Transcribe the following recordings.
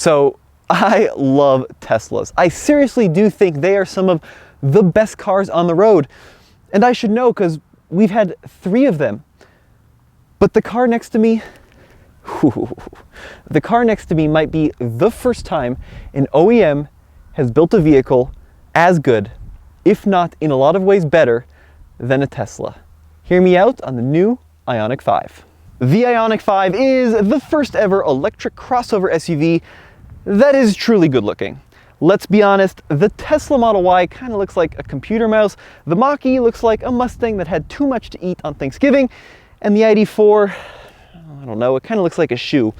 So I love Teslas. I seriously do think they are some of the best cars on the road. And I should know because we've had 3 of them. But the car next to me, the car next to me might be the first time an OEM has built a vehicle as good, if not in a lot of ways better, than a Tesla. Hear me out on the new Ioniq 5. The Ioniq 5 is the first ever electric crossover SUV that is truly good looking. Let's be honest, the Tesla Model Y kind of looks like a computer mouse, the Mach-E looks like a Mustang that had too much to eat on Thanksgiving, and the ID4, I don't know, it kind of looks like a shoe.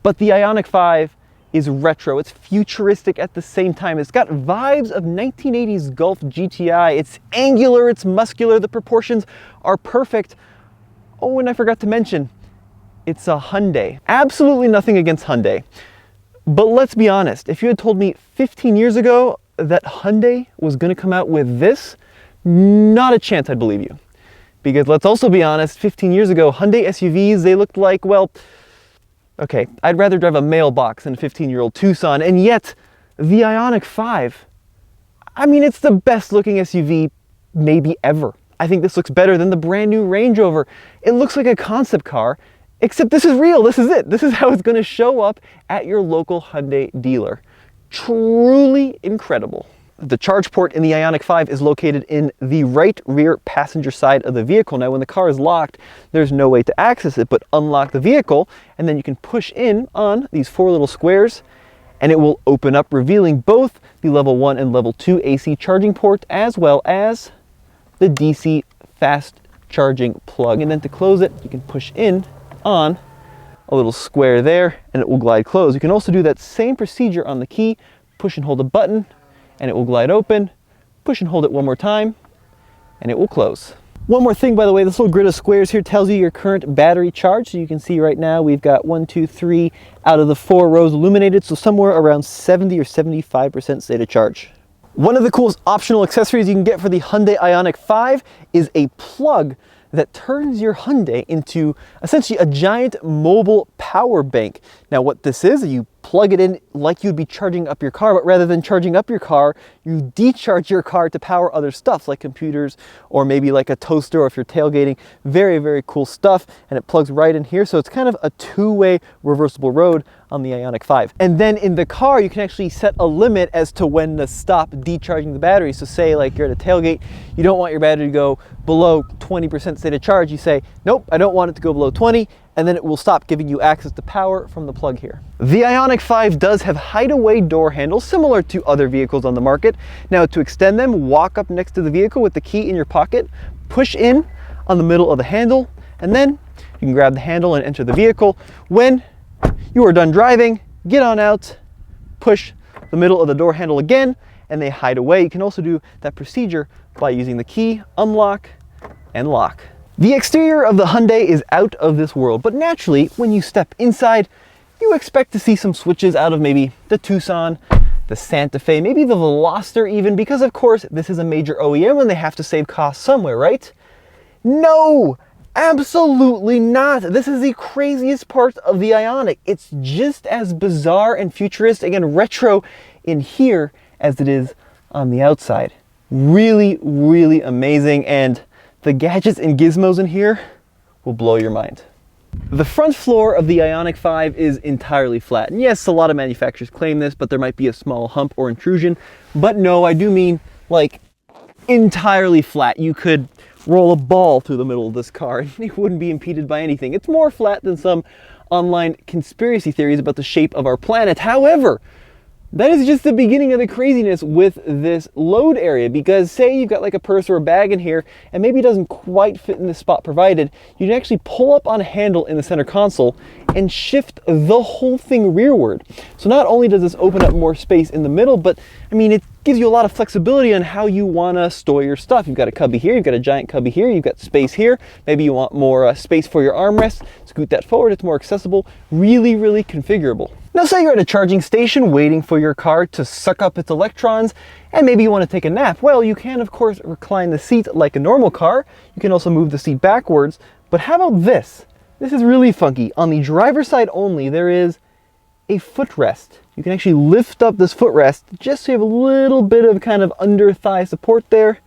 But the Ioniq 5 is retro, it's futuristic at the same time. It's got vibes of 1980s Golf GTI. It's angular, it's muscular, the proportions are perfect. Oh, and I forgot to mention, it's a Hyundai. Absolutely nothing against Hyundai. But let's be honest, if you had told me 15 years ago that Hyundai was gonna come out with this, not a chance I'd believe you. Because let's also be honest, 15 years ago, Hyundai SUVs, they looked like, well, okay, I'd rather drive a mailbox than a 15-year-old Tucson, and yet the Ioniq 5, I mean, it's the best looking SUV maybe ever. I think this looks better than the brand new Range Rover. It looks like a concept car, except this is real, this is it. This is how it's gonna show up at your local Hyundai dealer. Truly incredible. The charge port in the Ioniq 5 is located in the right rear passenger side of the vehicle. Now, when the car is locked, there's no way to access it, but unlock the vehicle, and then you can push in on these 4 little squares, and it will open up, revealing both the level 1 and level 2 AC charging port, as well as the DC fast charging plug. And then to close it, you can push in on a little square there, and it will glide close. You can also do that same procedure on the key, push and hold a button, and it will glide open, push and hold it one more time, and it will close. One more thing, by the way, this little grid of squares here tells you your current battery charge. So you can see right now we've got 1, 2, 3 out of the 4 rows illuminated, so somewhere around 70 or 75% state of charge. One of the coolest optional accessories you can get for the Hyundai Ioniq 5 is a plug that turns your Hyundai into essentially a giant mobile power bank. Now what this is, you plug it in like you'd be charging up your car, but rather than charging up your car, you decharge your car to power other stuff like computers or maybe like a toaster, or if you're tailgating. Very, very cool stuff, and it plugs right in here, so it's kind of a 2-way reversible road on the Ioniq 5. And then in the car, you can actually set a limit as to when to stop decharging the battery. So say like you're at a tailgate, you don't want your battery to go below 20% state of charge. You say, nope, I don't want it to go below 20, and then it will stop giving you access to power from the plug here. The Ioniq 5 does have Hideaway door handles similar to other vehicles on the market. Now to extend them, walk up next to the vehicle with the key in your pocket, push in on the middle of the handle, and then you can grab the handle and enter the vehicle. When you are done driving, get on out, push the middle of the door handle again, and they hide away. You can also do that procedure by using the key, unlock, and lock. The exterior of the Hyundai is out of this world, but naturally, when you step inside, you expect to see some switches out of maybe the Tucson, the Santa Fe, maybe the Veloster even, because of course, this is a major OEM and they have to save costs somewhere, right? No! Absolutely not. This is the craziest part of the Ioniq. It's just as bizarre and futuristic and retro in here as it is on the outside. Really, really amazing, and the gadgets and gizmos in here will blow your mind. The front floor of the Ioniq 5 is entirely flat. And yes, a lot of manufacturers claim this, but there might be a small hump or intrusion. But no, I do mean like entirely flat. You could roll a ball through the middle of this car and it wouldn't be impeded by anything. It's more flat than some online conspiracy theories about the shape of our planet. However, that is just the beginning of the craziness with this load area, because say you've got like a purse or a bag in here and maybe it doesn't quite fit in the spot provided, you can actually pull up on a handle in the center console and shift the whole thing rearward. So not only does this open up more space in the middle, but I mean, it gives you a lot of flexibility on how you want to store your stuff. You've got a cubby here, you've got a giant cubby here, you've got space here. Maybe you want more space for your armrest. Scoot that forward, it's more accessible. Really, really configurable. Now say you're at a charging station waiting for your car to suck up its electrons, and maybe you want to take a nap. Well, you can of course recline the seat like a normal car. You can also move the seat backwards, but how about this? This is really funky. On the driver's side only, there is a footrest. You can actually lift up this footrest just so you have a little bit of kind of under thigh support there.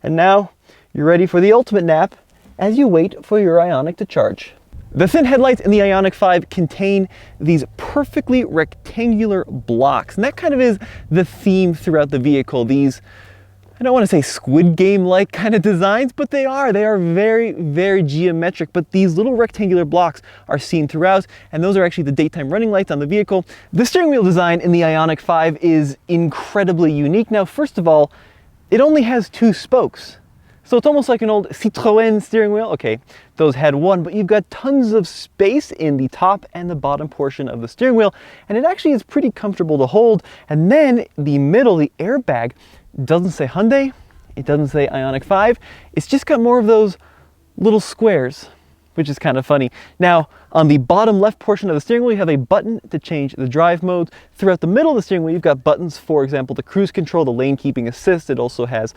And now you're ready for the ultimate nap as you wait for your Ioniq to charge. The thin headlights in the Ioniq 5 contain these perfectly rectangular blocks, and that kind of is the theme throughout the vehicle. These, I don't want to say Squid Game-like kind of designs, but they are very, very geometric. But these little rectangular blocks are seen throughout, and those are actually the daytime running lights on the vehicle. The steering wheel design in the Ioniq 5 is incredibly unique. Now, first of all, it only has 2 spokes. So it's almost like an old Citroën steering wheel. Okay, those had 1, but you've got tons of space in the top and the bottom portion of the steering wheel, and it actually is pretty comfortable to hold. And then the middle, the airbag, doesn't say Hyundai, it doesn't say Ioniq 5, it's just got more of those little squares, which is kind of funny. Now, on the bottom left portion of the steering wheel, you have a button to change the drive mode. Throughout the middle of the steering wheel, you've got buttons, for example, the cruise control, the lane keeping assist. It also has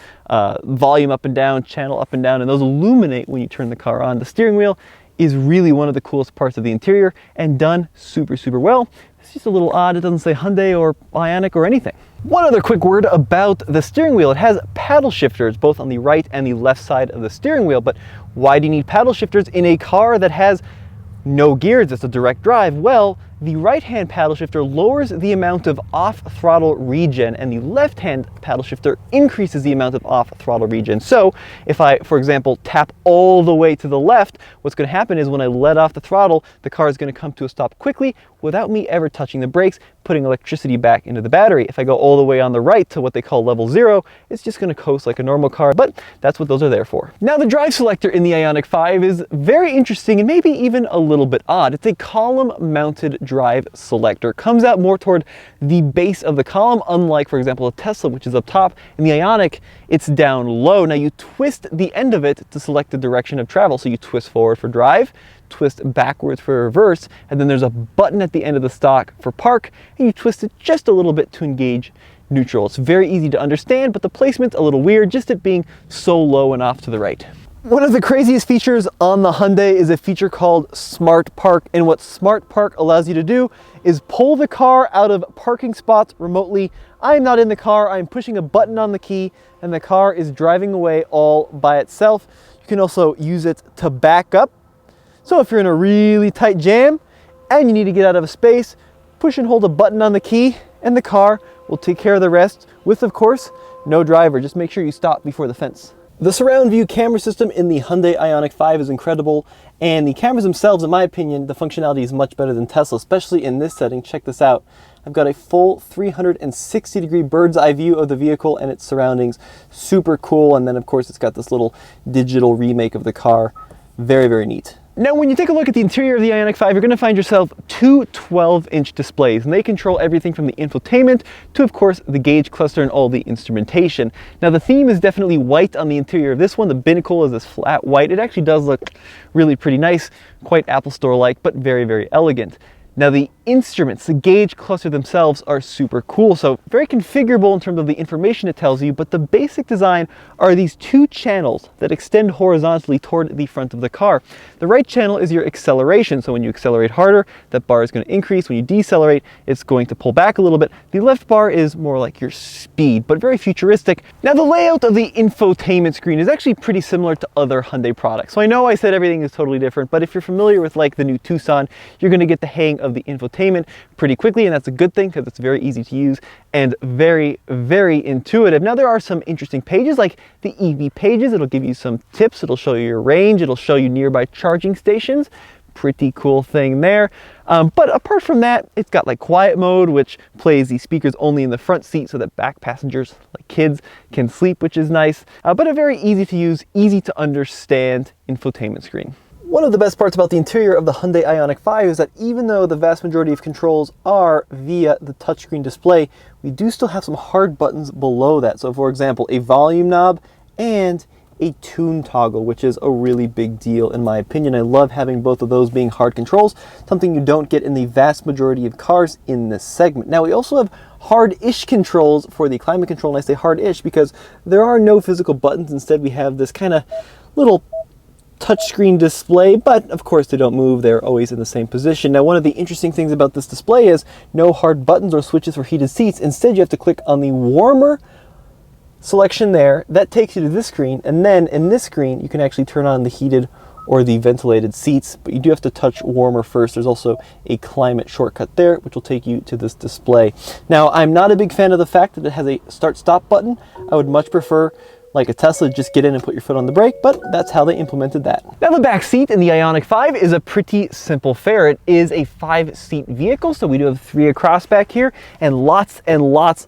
volume up and down, channel up and down, and those illuminate when you turn the car on. The steering wheel is really one of the coolest parts of the interior and done super, super well. It's just a little odd, it doesn't say Hyundai or Ioniq or anything. One other quick word about the steering wheel. It has paddle shifters both on the right and the left side of the steering wheel, but why do you need paddle shifters in a car that has no gears? It's a direct drive. Well, the right-hand paddle shifter lowers the amount of off-throttle regen, and the left-hand paddle shifter increases the amount of off-throttle regen. So if I, for example, tap all the way to the left, what's going to happen is when I let off the throttle, the car is going to come to a stop quickly without me ever touching the brakes, putting electricity back into the battery. If I go all the way on the right to what they call level 0, it's just going to coast like a normal car, but that's what those are there for. Now, the drive selector in the Ioniq 5 is very interesting and maybe even a little bit odd. It's a column-mounted drive selector. It comes out more toward the base of the column, unlike, for example, a Tesla, which is up top. In the Ioniq, it's down low. Now, you twist the end of it to select the direction of travel. So you twist forward for drive, twist backwards for reverse, and then there's a button at the end of the stock for park, and you twist it just a little bit to engage neutral. It's very easy to understand, but the placement's a little weird, just it being so low and off to the right. One of the craziest features on the Hyundai is a feature called Smart Park, and what Smart Park allows you to do is pull the car out of parking spots remotely. I'm not in the car, I'm pushing a button on the key, and the car is driving away all by itself. You can also use it to back up. So if you're in a really tight jam and you need to get out of a space, push and hold a button on the key and the car will take care of the rest with, of course, no driver. Just make sure you stop before the fence. The surround view camera system in the Hyundai Ioniq 5 is incredible, and the cameras themselves, in my opinion, the functionality is much better than Tesla, especially in this setting. Check this out. I've got a full 360-degree bird's eye view of the vehicle and its surroundings. Super cool, and then of course it's got this little digital remake of the car. Very, very neat. Now, when you take a look at the interior of the Ioniq 5, you're going to find yourself 2 12-inch displays, and they control everything from the infotainment to, of course, the gauge cluster and all the instrumentation. Now, the theme is definitely white on the interior of this one. The binnacle is this flat white. It actually does look really pretty nice, quite Apple Store-like, but very, very elegant. Now, the instruments, the gauge cluster themselves are super cool, so very configurable in terms of the information it tells you, but the basic design are these 2 channels that extend horizontally toward the front of the car. The right channel is your acceleration, so when you accelerate harder, that bar is going to increase. When you decelerate, it's going to pull back a little bit. The left bar is more like your speed, but very futuristic. Now, the layout of the infotainment screen is actually pretty similar to other Hyundai products. So I know I said everything is totally different, but if you're familiar with like the new Tucson, you're going to get the hang of the infotainment pretty quickly, and that's a good thing because it's very easy to use and very, very intuitive. Now, there are some interesting pages like the EV pages. It'll give you some tips. It'll show you your range. It'll show you nearby charging stations. Pretty cool thing there. But apart from that, it's got like quiet mode, which plays the speakers only in the front seat so that back passengers like kids can sleep, which is nice. But a very easy to use, easy to understand infotainment screen. One of the best parts about the interior of the Hyundai Ioniq 5 is that even though the vast majority of controls are via the touchscreen display, we do still have some hard buttons below that. So for example, a volume knob and a tune toggle, which is a really big deal in my opinion. I love having both of those being hard controls, something you don't get in the vast majority of cars in this segment. Now, we also have hard-ish controls for the climate control, and I say hard-ish because there are no physical buttons. Instead, we have this kind of little touchscreen display, but of course they don't move, they're always in the same position. Now, one of the interesting things about this display is no hard buttons or switches for heated seats. Instead, you have to click on the warmer selection there. That takes you to this screen, and then in this screen you can actually turn on the heated or the ventilated seats, but you do have to touch warmer first. There's also a climate shortcut there, which will take you to this display. Now, I'm not a big fan of the fact that it has a start-stop button. I would much prefer, like a Tesla, just get in and put your foot on the brake, but that's how they implemented that. Now, the back seat in the Ioniq 5 is a pretty simple fare. It is a 5-seat vehicle, so we do have 3 across back here, and lots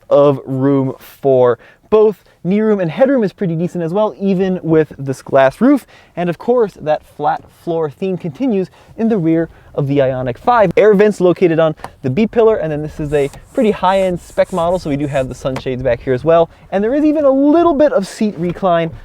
of room for both knee room and headroom is pretty decent as well, even with this glass roof. And of course, that flat floor theme continues in the rear of the Ioniq 5. Air vents located on the B-pillar, and then this is a pretty high-end spec model, so we do have the sunshades back here as well. And there is even a little bit of seat recline,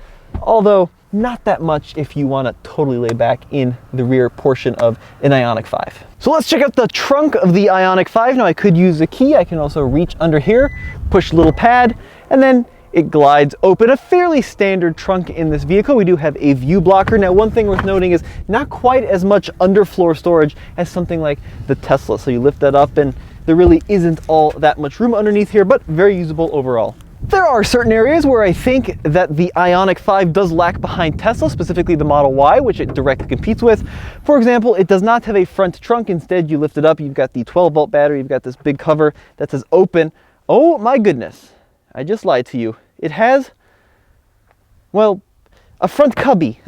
although not that much if you want to totally lay back in the rear portion of an Ioniq 5. So let's check out the trunk of the Ioniq 5. Now, I could use the key. I can also reach under here, push a little pad, and then it glides open. A fairly standard trunk in this vehicle. We do have a view blocker. Now, one thing worth noting is not quite as much underfloor storage as something like the Tesla. So you lift that up and there really isn't all that much room underneath here, but very usable overall. There are certain areas where I think that the Ioniq 5 does lag behind Tesla, specifically the Model Y, which it directly competes with. For example, it does not have a front trunk. Instead, you lift it up, you've got the 12-volt battery, you've got this big cover that says open. Oh my goodness, I just lied to you. It has, well, a front cubby.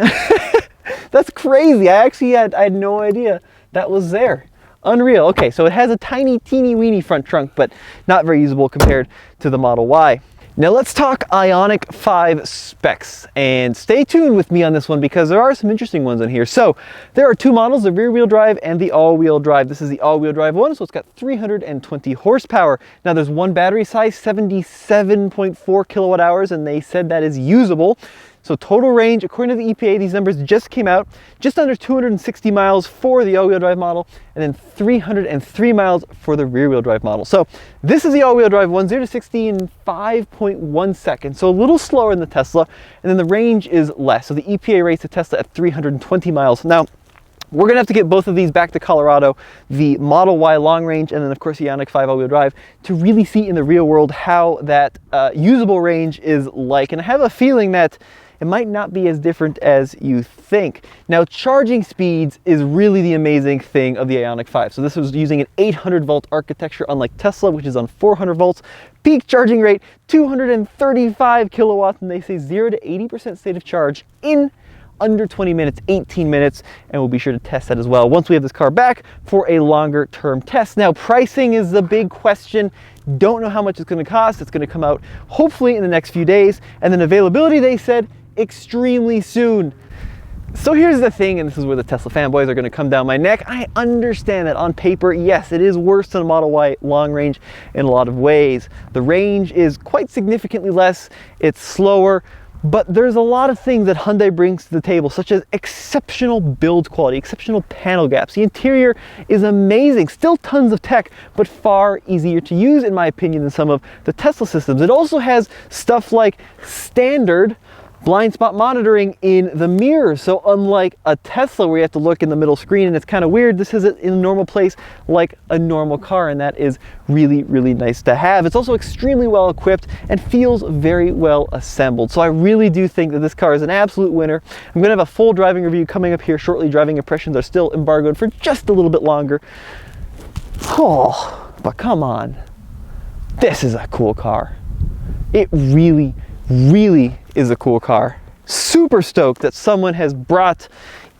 That's crazy. I had no idea that was there. Unreal. Okay, so it has a tiny, teeny weeny front trunk, but not very usable compared to the Model Y. Now let's talk Ioniq 5 specs, and stay tuned with me on this one because there are some interesting ones in here. So there are 2 models, the rear wheel drive and the all-wheel drive. This is the all-wheel drive one, so it's got 320 horsepower. Now there's one battery size, 77.4 kilowatt hours, and they said that is usable. So total range, according to the EPA, these numbers just came out, just under 260 miles for the all-wheel drive model, and then 303 miles for the rear-wheel drive model. So this is the all-wheel drive one, 0 to 60 in 5.1 seconds, so a little slower than the Tesla, and then the range is less. So the EPA rates the Tesla at 320 miles. Now, we're gonna have to get both of these back to Colorado, the Model Y long range, and then of course the Ioniq 5 all-wheel drive, to really see in the real world how that usable range is like. And I have a feeling that it might not be as different as you think. Now, charging speeds is really the amazing thing of the Ioniq 5. So this was using an 800 volt architecture, unlike Tesla, which is on 400 volts. Peak charging rate, 235 kilowatts, and they say 0 to 80% state of charge in under 20 minutes, 18 minutes, and we'll be sure to test that as well once we have this car back for a longer term test. Now, pricing is the big question. Don't know how much it's gonna cost. It's gonna come out hopefully in the next few days, and then availability, they said, extremely soon. So here's the thing, and this is where the Tesla fanboys are going to come down my neck. I understand that on paper, yes, it is worse than a Model Y long range in a lot of ways. The range is quite significantly less, it's slower, but there's a lot of things that Hyundai brings to the table, such as exceptional build quality, exceptional panel gaps. The interior is amazing, still tons of tech, but far easier to use, in my opinion, than some of the Tesla systems. It also has stuff like standard blind spot monitoring in the mirror. So unlike a Tesla where you have to look in the middle screen and it's kind of weird, this is in a normal place like a normal car, and that is really, really nice to have. It's also extremely well equipped and feels very well assembled. So I really do think that this car is an absolute winner. I'm gonna have a full driving review coming up here shortly. Driving impressions are still embargoed for just a little bit longer. Oh, but come on. This is a cool car. It really, really is a cool car. Super stoked that someone has brought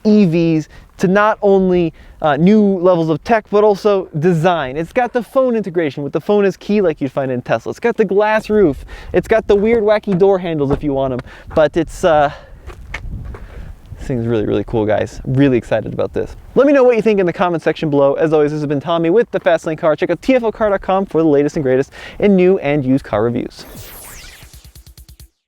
EVs to not only new levels of tech, but also design. It's got the phone integration with the phone as key like you'd find in Tesla. It's got the glass roof. It's got the weird wacky door handles if you want them. But it's, this thing's really, really cool, guys. I'm really excited about this. Let me know what you think in the comment section below. As always, this has been Tommy with the Fastlane Car. Check out tflcar.com for the latest and greatest in new and used car reviews.